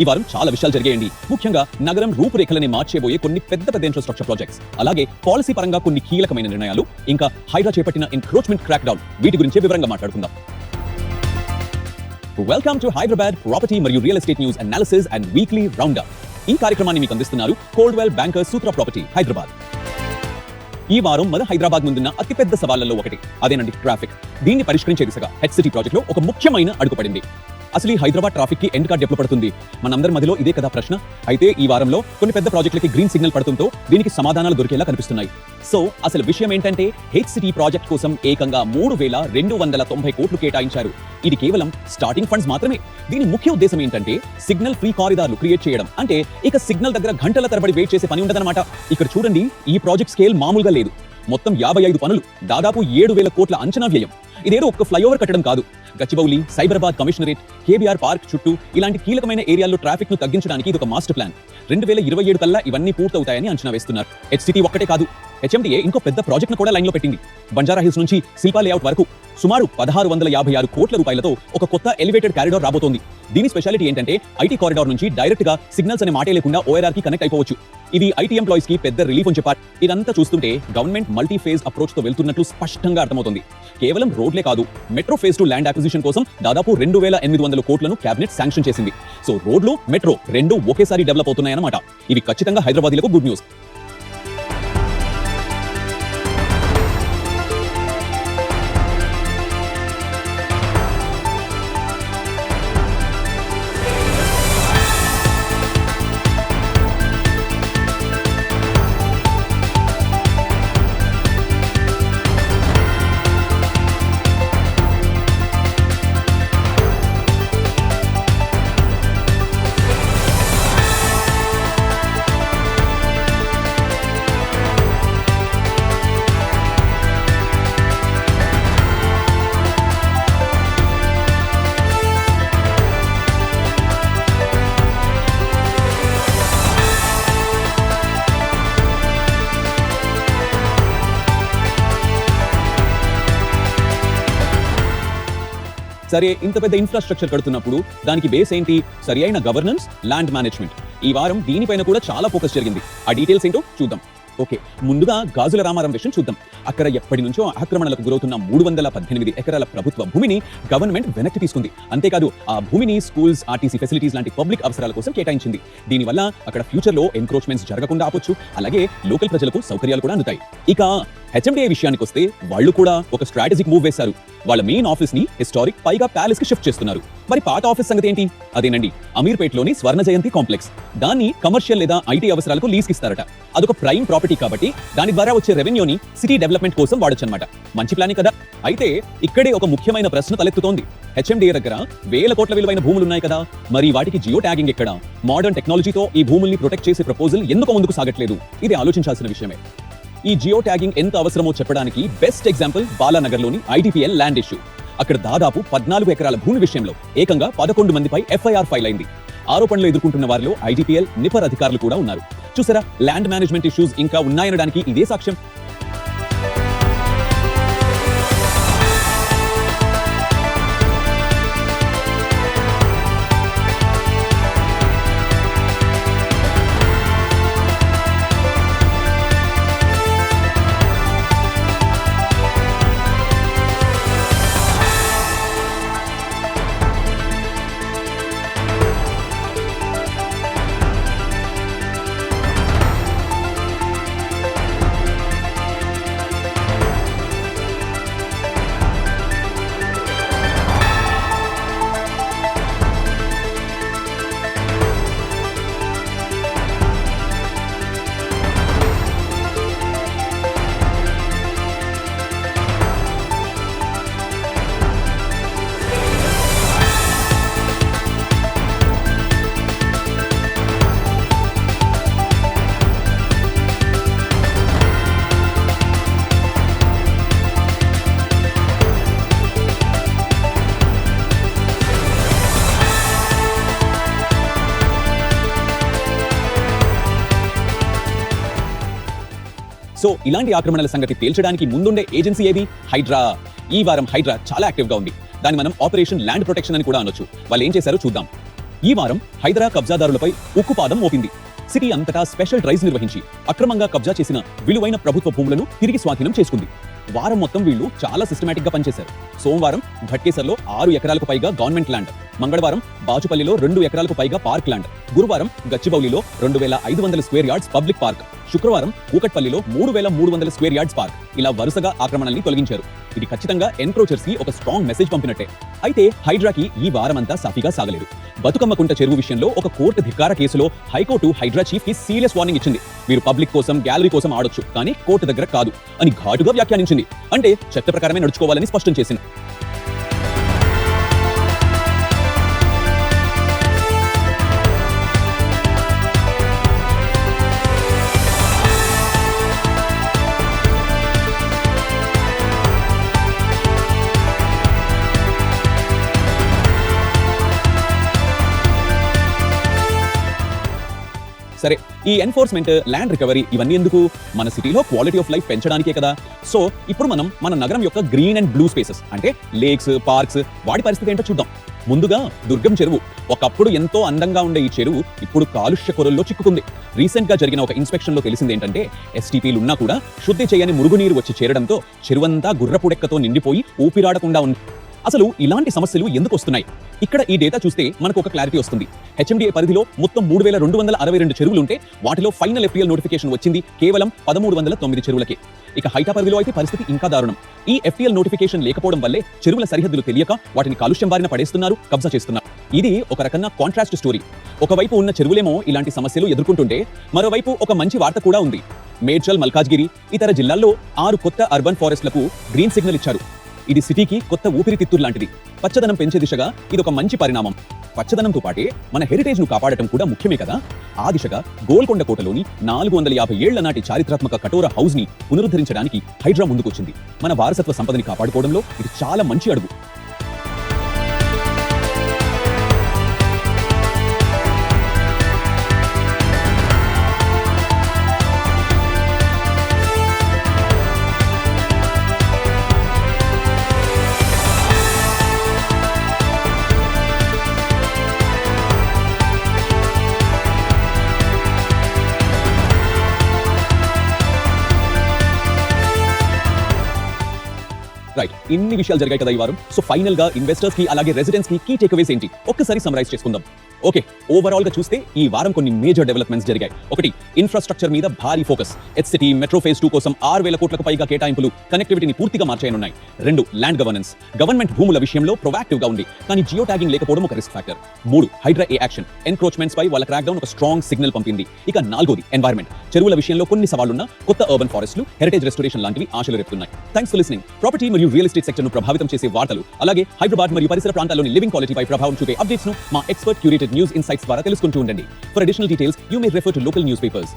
ఈ వారం చాలా విషయాలు జరిగాయండి. ముఖ్యంగా నగరం రూపురేఖలని మార్చేబోయే కొన్ని పెద్ద ఇన్ఫ్రాస్ట్రక్చర్ ప్రాజెక్ట్స్, అలాగే పాలసీ పరంగా కొన్ని కీలకమైన నిర్ణయాలు, ఇంకా హైడ్రా చేపట్టిన ఎన్క్రోచ్మెంట్ క్రాక్ డౌన్, వీటి గురించి వివరంగా మాట్లాడుకుందాం. వెల్కమ్ టు హైదరాబాద్ ప్రాపర్టీ మరియు real estate news analysis and weekly round up. ఈ కార్యక్రమాన్ని మీకు అందిస్తున్నారు కోల్డ్వెల్ బ్యాంకర్స్ సూత్ర ప్రాపర్టీ హైదరాబాద్. ఈ వారం మన హైదరాబాద్ ముందున్న అతిపెద్ద సవాళ్లలో ఒకటి అదేనండి ట్రాఫిక్. దీన్ని పరిష్కరించే దిశగా హెడ్ సిటీ ప్రాజెక్ట్ లో ఒక ముఖ్యమైన అడుగు పడింది. అసలు ఈ హైదరాబాద్ ట్రాఫిక్ కి ఎండ్ కార్డ్ ఎప్పుడు పడుతుంది? మనందరి మధ్యలో ఇదే కదా ప్రశ్న. అయితే ఈ వారంలో కొన్ని పెద్ద ప్రాజెక్టులకి గ్రీన్ సిగ్నల్ పడుతుందో దీనికి సమాధానాలు దొరికేలా కనిపిస్తున్నాయి. సో అసలు విషయం ఏంటంటే హెడ్ సిటీ ప్రాజెక్ట్ కోసం ఏకంగా 3,290 కోట్లు కేటాయించారు. ఇది కేవలం స్టార్టింగ్ ఫండ్స్ మాత్రమే. దీని ముఖ్య ఉద్దేశం ఏంటంటే సిగ్నల్ ఫ్రీ కారిడార్లు క్రియేట్ చేయడం. అంటే ఇక సిగ్నల్ దగ్గర గంటల తరబడి వెయిట్ చేసే పని ఉండదన్నమాట. ఇక్కడ చూడండి, ఈ ప్రాజెక్ట్ స్కేల్ మామూలుగా లేదు. మొత్తం 55 పనులు, దాదాపు 7,000 కోట్ల అంచనా వ్యయం. ఇదేదో ఒక్క ఫ్లైఓవర్ కట్టడం కాదు. Gachibowli, Cyberabad commissionerate, KBR park చుట్టూ ఇలాంటి కీలకమైన ఏరియాల్లో ట్రాఫిక్ ను తగ్గించడానికి ఇది ఒక మాస్టర్ ప్లాన్. 2027 కల్లా ఇవన్నీ పూర్తవుతాయని అంచనా వేస్తున్నారు. హెచ్సిటీ ఒక్కటే కాదు, హెచ్ఎండిఏ ఇంకో పెద్ద ప్రాజెక్ట్ ను కూడా లైన్ లో పెట్టింది. బంజారా హిల్స్ నుంచి శిల్పా లేఅవుట్ వరకు సుమారు 1,656 కోట్ల రూపాయలతో ఒక కొత్త ఎలివేటెడ్ కారిడార్ రాబోతోంది. దీని స్పెషాలిటీ ఏంటంటే ఐటీ కారిడార్ నుంచి డైరెక్ట్ గా సిగ్నల్స్ అనే మాటే లేకుండా ఓఆర్ఆర్ కి కనెక్ట్ అయిపోవచ్చు. ఇది ఐటీ ఎంప్లాయీస్ కి పెద్ద రిలీఫ్ అని చెప్పారు. ఇదంతా చూస్తుంటే గవర్నమెంట్ మల్టీ ఫేజ్ అప్రోచ్ తో వెళ్తున్నట్లు స్పష్టంగా అర్థమవుతుంది. కేవలం రోడ్లే కాదు, మెట్రో ఫేజ్ 2 ల్యాండ్ అక్విజిషన్ కోసం దాదాపు 2,800 కోట్లను కేబినెట్ శాంక్షన్ చేసింది. సో రోడ్లు, మెట్రో రెండు ఒకేసారి డెవలప్ అవుతున్నాయన్నమాట. ఇవి ఖచ్చితంగా హైదరాబాదీలకు గుడ్ న్యూస్. సరే, ఇంత పెద్ద ఇన్ఫ్రాస్ట్రక్చర్ కడుతున్నప్పుడు దానికి బేస్ ఏంటి? సరి అయిన గవర్నెన్స్, ల్యాండ్ మేనేజ్మెంట్. ఈ వారం దీనిపైన కూడా చాలా ఫోకస్ జరిగింది. ఆ డీటెయిల్స్ ఏంటో చూద్దాం. ఓకే, ముందుగా గాజుల రామారం విషయం చూద్దాం. అక్కడ ఎప్పటి నుంచో ఆక్రమణలకు గురవుతున్న 318 ఎకరాల ప్రభుత్వ భూమిని గవర్నమెంట్ వెనక్కి తీసుకుంది. అంతేకాదు ఆ భూమిని స్కూల్స్, ఆర్టీసీ ఫెసిలిటీస్ లాంటి పబ్లిక్ అవసరాల కోసం కేటాయించింది. దీనివల్ల అక్కడ ఫ్యూచర్ లో ఎన్క్రోచ్మెంట్స్ జరగకుండా ఆపొచ్చు. అలాగే లోకల్ ప్రజలకు సౌకర్యాలు కూడా అందుతాయి. ఇక హెచ్ఎండిఏ విషయానికి వస్తే వాళ్ళు కూడా ఒక స్ట్రాటజిక్ మూవ్ వేశారు. వాళ్ళ మెయిన్ ఆఫీస్ ని హిస్టారిక్ పైగా ప్యాలెస్ కి షిఫ్ట్ చేస్తున్నారు. మరి పాత ఆఫీస్ సంగతి ఏంటి? అదేనండి, అమీర్పేట్లోని స్వర్ణ జయంతి కాంప్లెక్స్. దాన్ని కమర్షియల్ లేదా ఐటీ అవసరాలకు లీజ్ ఇస్తారట. అదొక ప్రైమ్ ప్రాపర్టీ కాబట్టి దాని ద్వారా వచ్చే రెవెన్యూని సిటీ డెవలప్మెంట్ కోసం వాడొచ్చు అనమాట. మంచి ప్లానే కదా. అయితే ఇక్కడే ఒక ముఖ్యమైన ప్రశ్న తలెత్తుతోంది. హెచ్ఎండిఏ దగ్గర 1,000 కోట్ల విలువైన భూములు ఉన్నాయి కదా, మరి వాటికి జియో ట్యాగింగ్ ఎక్కడ? మోడర్న్ టెక్నాలజీతో ఈ భూముల్ని ప్రొటెక్ట్ చేసే ప్రపోజల్ ఎందుకు ముందుకు సాగట్లేదు? ఇది ఆలోచించాల్సిన విషయమే. ఈ జియో ట్యాగింగ్ ఎంత అవసరమో చెప్పడానికి బెస్ట్ ఎగ్జాంపుల్ బాలానగర్లోని ఐటీపీఎల్ ల్యాండ్ ఇష్యూ. అక్కడ దాదాపు 14 ఎకరాల భూమి విషయంలో ఏకంగా 11 మందిపై ఎఫ్ఐఆర్ ఫైల్ అయింది. ఆరోపణలు ఎదుర్కొంటున్న వారిలో ఐటీపీఎల్, నిపర్ అధికారులు కూడా ఉన్నారు. చూసారా, ల్యాండ్ మేనేజ్మెంట్ ఇష్యూస్ ఇంకా ఉన్నాయనడానికి ఇదే సాక్ష్యం. సో ఇలాంటి ఆక్రమణల సంగతి తేల్చడానికి ముందుండే ఏజెన్సీ ఏది? హైడ్రా. ఈ వారం హైడ్రా చాలా యాక్టివ్ గా ఉంది. దాన్ని మనం ఆపరేషన్ ల్యాండ్ ప్రొటెక్షన్ అని కూడా అనొచ్చు. వాళ్ళు ఏం చేశారో చూద్దాం. ఈ వారం హైదరా కబ్జాదారులపై ఉక్కుపాదం మోపింది. సిటీ అంతటా స్పెషల్ డ్రైవ్స్ నిర్వహించి అక్రమంగా కబ్జా చేసిన విలువైన ప్రభుత్వ భూములను తిరిగి స్వాధీనం చేసుకుంది. వారం మొత్తం వీళ్ళు చాలా సిస్టమేటిక్ గా పనిచేశారు. సోమవారం ఘట్కేసర్లో 6 ఎకరాలకు పైగా గవర్నమెంట్ ల్యాండ్, మంగళవారం బాచుపల్లిలో 2 ఎకరాలకు పైగా పార్క్ ల్యాండ్, గురువారం గచ్చిబౌలిలో 2500 స్క్వేర్ యార్డ్స్ పబ్లిక్ పార్క్, శుక్రవారం కూకట్పల్లిలో 3300 స్క్వేర్ యార్డ్స్ పార్క్, ఇలా వరుసగా ఆక్రమణల్ని తొలగించారు. ఇది ఖచ్చితంగా ఎన్క్రోచర్స్ కి ఒక స్ట్రాంగ్ మెసేజ్ పంపినట్టే. అయితే హైడ్రాకి ఈ వారమంతా సాఫీగా సాగలేదు. బతుకమ్మకుంట చెరువు విషయంలో ఒక కోర్టు ధిక్కార కేసులో హైకోర్టు హైడ్రా చీఫ్ కి సీరియస్ వార్నింగ్ ఇచ్చింది. మీరు పబ్లిక్ కోసం, గ్యాలరీ కోసం ఆడొచ్చు, కానీ కోర్టు దగ్గర కాదు అని ఘాటుగా వ్యాఖ్యానించింది. అంటే చట్ట ప్రకారమే నడుచుకోవాలని స్పష్టం చేసింది. సరే, ఈ ఎన్ఫోర్స్మెంట్, ల్యాండ్ రికవరీ ఇవన్నీ ఎందుకు? మన సిటీలో క్వాలిటీ ఆఫ్ లైఫ్ పెంచడానికే కదా. సో ఇప్పుడు మనం మన నగరం యొక్క గ్రీన్ అండ్ బ్లూ స్పేసెస్ అంటే లేక్స్, పార్క్స్, వాటి పరిస్థితి ఏంటో చూద్దాం. ముందుగా దుర్గం చెరువు. ఒకప్పుడు ఎంతో అందంగా ఉండే ఈ చెరువు ఇప్పుడు కాలుష్య కొరల్లో చిక్కుకుంది. రీసెంట్ గా జరిగిన ఒక ఇన్స్పెక్షన్ లో తెలిసింది ఏంటంటే ఎస్టీపీలు ఉన్నా కూడా శుద్ధి చేయని మురుగునీరు వచ్చి చేరడంతో చెరువంతా గుర్రపుడెక్కతో నిండిపోయి ఊపిరాడకుండా ఉంది. అసలు ఇలాంటి సమస్యలు ఎందుకు వస్తున్నాయి? ఇక్కడ ఈ డేటా చూస్తే మనకు ఒక క్లారిటీ వస్తుంది. హెచ్ఎండిఏ పరిధిలో మొత్తం 3262 చెరువులుంటే వాటిలో ఫైనల్ ఎఫ్టీఎల్ నోటిఫికేషన్ వచ్చింది కేవలం 1309 చెరువులకే. ఇక హైటా పరిధిలో అయితే పరిస్థితి ఇంకా దారుణం. ఈ ఎఫ్టీఎల్ నోటిఫికేషన్ లేకపోవడం వల్లే చెరువుల సరిహద్దులు తెలియక వాటిని కాలుష్యం బారిన పడేస్తున్నారు, కబ్జా చేస్తున్నారు. ఇది ఒక రకంగా కాంట్రాస్ట్ స్టోరీ. ఒకవైపు ఉన్న చెరువులేమో ఇలాంటి సమస్యలు ఎదుర్కొంటుంటే మరోవైపు ఒక మంచి వార్త కూడా ఉంది. మేడ్చల్, మల్కాజ్గిరి, ఇతర జిల్లాల్లో 6 కొత్త అర్బన్ ఫారెస్ట్లకు గ్రీన్ సిగ్నల్ ఇచ్చారు. ఇది సిటీకి కొత్త ఊపిరితిత్తులు లాంటిది. పచ్చదనం పెంచే దిశగా ఇదొక మంచి పరిణామం. పచ్చదనంతో పాటే మన హెరిటేజ్ ను కాపాడటం కూడా ముఖ్యమే కదా. ఆ దిశగా గోల్కొండ కోటలోని 450 ఏళ్ల నాటి చారిత్రాత్మక కఠోర హౌస్ ని పునరుద్ధరించడానికి హైడ్రా ముందుకొచ్చింది. మన వారసత్వ సంపదని కాపాడుకోవడంలో ఇది చాలా మంచి అడుగు. రైట్, ఇన్ని విషయాలు జరిగాయి కదా ఈ వారం. సో ఫైనల్ గా ఇన్వెస్టర్స్ కి అలాగే రెసిడెంట్స్ కి కీ టేక్అవేస్ ఏంటి ఒక్కసారి సమరైజ్ చేసుకుందాం. ఓకే, ఓవరాల్ గా చూస్తే ఈ వారం కొన్ని మేజర్ డెవలప్మెంట్స్ జరిగాయి. ఒకటి, ఇన్ఫ్రాస్ట్రక్చర్ మీద భారీ ఫోకస్. హెచ్సిటీ మెట్రో ఫేజ్ 2 కోసం 6000 కోట్లకు పైగా కేటాయింపులు కనెక్టివిటీని పూర్తిగా మార్చేయనున్నాయి. 2, ల్యాండ్ గవర్నెన్స్. గవర్నమెంట్ భూముల విషయంలో ప్రొయాక్టివ్ గా ఉంది, కానీ జియో ట్యాగింగ్ లేకపోవడం ఒక రిస్క్ ఫ్యాక్టర్. 3, హైడ్రా ఏ యాక్షన్. ఎన్క్రోచ్మెంట్స్ పై వాళ్ళ క్రాక్ డౌన్ ఒక స్ట్రాంగ్ సిగ్నల్ పంపింది. ఇక 4ది, ఎన్వైరన్మెంట్. చెరువుల విషయంలో కొన్ని సవాళ్లున్నా కొత్త అర్బన్ ఫారెస్ట్లు, హెరిటేజ్ రెస్టోరేషన్ లాంటివి ఆశలు రేపుతున్నాయి. Thanks for listening. ప్రాపర్టీ మరియు రియల్ ఎస్టేట్ సెక్టర్ ను ప్రభావితం చేసే వార్తలు, అలాగే హైదరాబాద్ మరియు పరిసర ప్రాంతాల్లోని లివింగ్ క్వాలిటీపై ప్రభావం చూపే అప్డేట్స్ ను మా ఎక్స్పర్ట్ క్యూరేటెడ్ న్యూస్ ఇన్సైట్స్ ద్వారా తెలుసుకుంటూ ఉండండి. For additional details, you may refer to local newspapers.